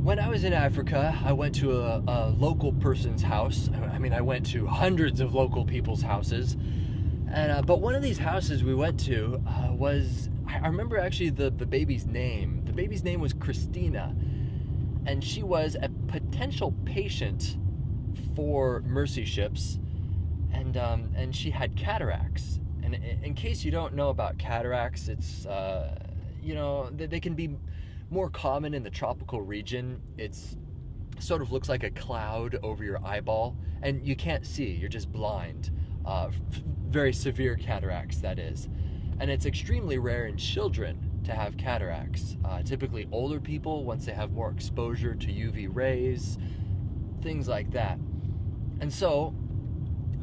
When I was in Africa, I went to a local person's house. I mean, I went to hundreds of local people's houses. But one of these houses we went to I remember actually the baby's name. The baby's name was Christina. And she was a potential patient for Mercy Ships. And she had cataracts. And in case you don't know about cataracts, it's, they can be more common in the tropical region. It's sort of looks like a cloud over your eyeball, and you can't see, you're just blind. Very severe cataracts, that is. And it's extremely rare in children to have cataracts. Typically older people, once they have more exposure to UV rays, things like that. And so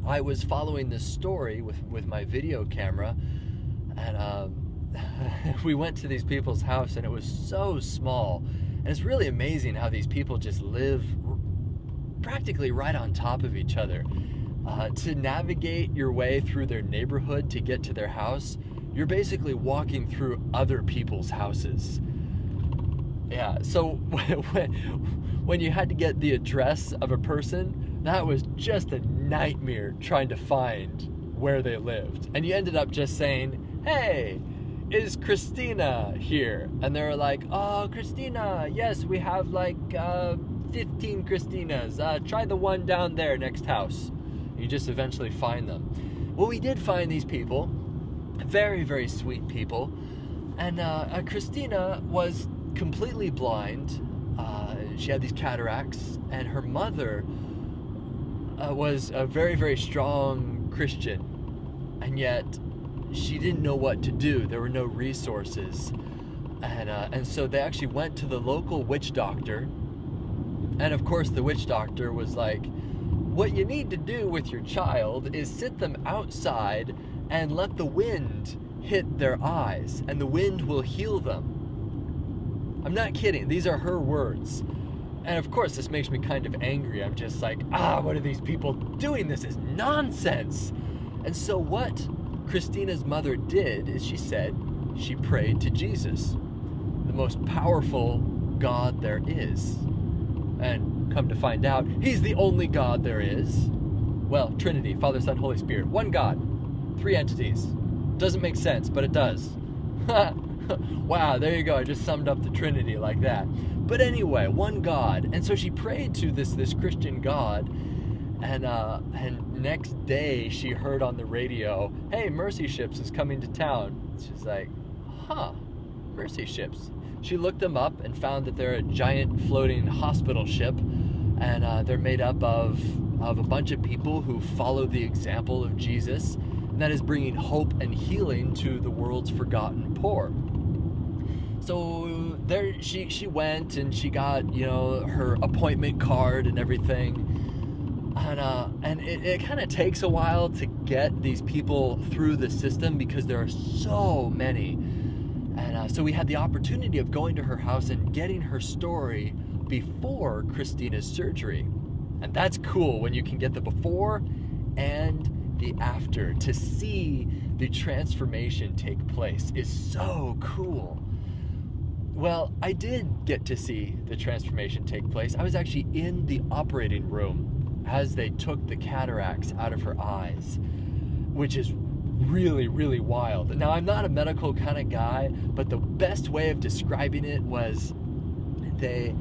I was following this story with my video camera, and we went to these people's house, and it was so small. And it's really amazing how these people just live practically right on top of each other. To navigate your way through their neighborhood to get to their house, you're basically walking through other people's houses. Yeah, so when you had to get the address of a person, that was just a nightmare trying to find where they lived. And you ended up just saying, "Hey, is Christina here?" And they were like, "Oh, Christina, yes, we have like 15 Christinas. Try the one down there next house." You just eventually find them. Well, we did find these people, very, very sweet people. And Christina was completely blind. She had these cataracts, and her mother was a very, very strong Christian. And yet she didn't know what to do. There were no resources. And so they actually went to the local witch doctor. And of course the witch doctor was like, "What you need to do with your child is sit them outside and let the wind hit their eyes, and the wind will heal them." I'm not kidding. These are her words. And of course this makes me kind of angry. I'm just like, what are these people doing? This is nonsense. And so what Christina's mother did is she prayed to Jesus, the most powerful God there is. And come to find out, he's the only God there is. Well, Trinity, Father, Son, Holy Spirit, one God, three entities. Doesn't make sense, but it does. Wow, there you go. I just summed up the Trinity like that. But anyway, one God. And so she prayed to this Christian God. And next day she heard on the radio, "Hey, Mercy Ships is coming to town." She's like, Mercy Ships. She looked them up and found that they're a giant floating hospital ship, and they're made up of a bunch of people who follow the example of Jesus, and that is bringing hope and healing to the world's forgotten poor. So there she went, and she got, her appointment card and everything. And it kind of takes a while to get these people through the system because there are so many. And so we had the opportunity of going to her house and getting her story before Christina's surgery. And that's cool when you can get the before and the after. To see the transformation take place is so cool. Well, I did get to see the transformation take place. I was actually in the operating room as they took the cataracts out of her eyes, which is really, really wild. Now, I'm not a medical kind of guy, but the best way of describing it was they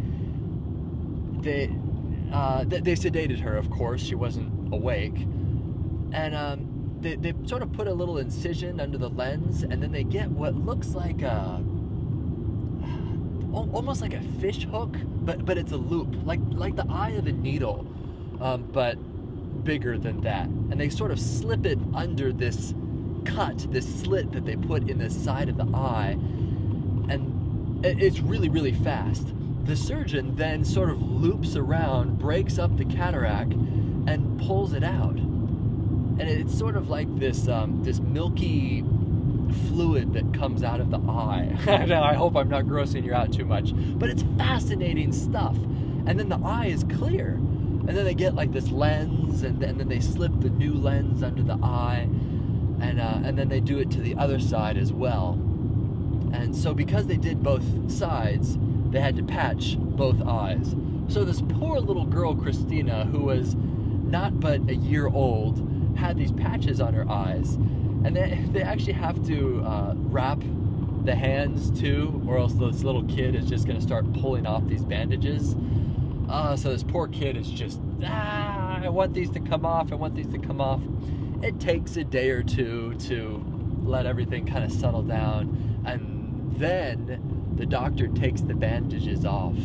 sedated her, of course. She wasn't awake. And they sort of put a little incision under the lens, and then they get what looks like almost like a fish hook, but it's a loop, like the eye of a needle, but bigger than that. And they sort of slip it under this slit that they put in the side of the eye, and it's really, really fast. The surgeon then sort of loops around, breaks up the cataract, and pulls it out. And it's sort of like this milky fluid that comes out of the eye. I hope I'm not grossing you out too much, but it's fascinating stuff. And then the eye is clear. And then they get like this lens, and then they slip the new lens under the eye, and then they do it to the other side as well. And so because they did both sides, they had to patch both eyes. So this poor little girl, Christina, who was not but a year old, had these patches on her eyes. And they actually have to wrap the hands too, or else this little kid is just going to start pulling off these bandages. So this poor kid is just, I want these to come off, I want these to come off. It takes a day or two to let everything kind of settle down, and then the doctor takes the bandages off.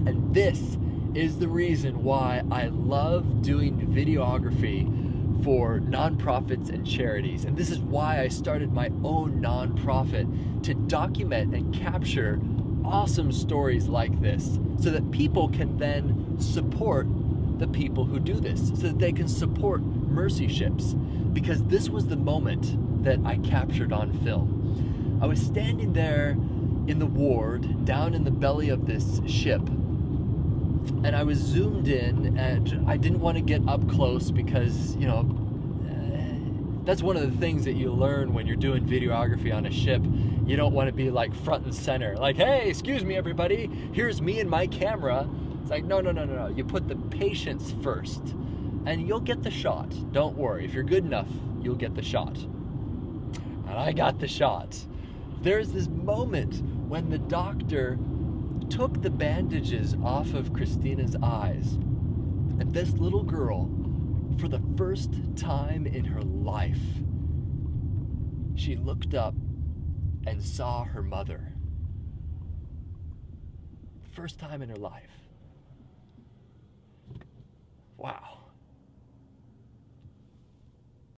And this is the reason why I love doing videography for nonprofits and charities. And this is why I started my own nonprofit, to document and capture awesome stories like this, so that people can then support the people who do this, so that they can support mercy ships. Because this was the moment that I captured on film. I was standing there in the ward, down in the belly of this ship, and I was zoomed in, and I didn't want to get up close because, you know, that's one of the things that you learn when you're doing videography on a ship. You don't want to be like front and center, like, hey, excuse me everybody, here's me and my camera. It's like, no. You put the patients first, and you'll get the shot. Don't worry, if you're good enough, you'll get the shot. And I got the shot. There's this moment when the doctor took the bandages off of Christina's eyes, and this little girl, for the first time in her life, she looked up and saw her mother. First time in her life. Wow.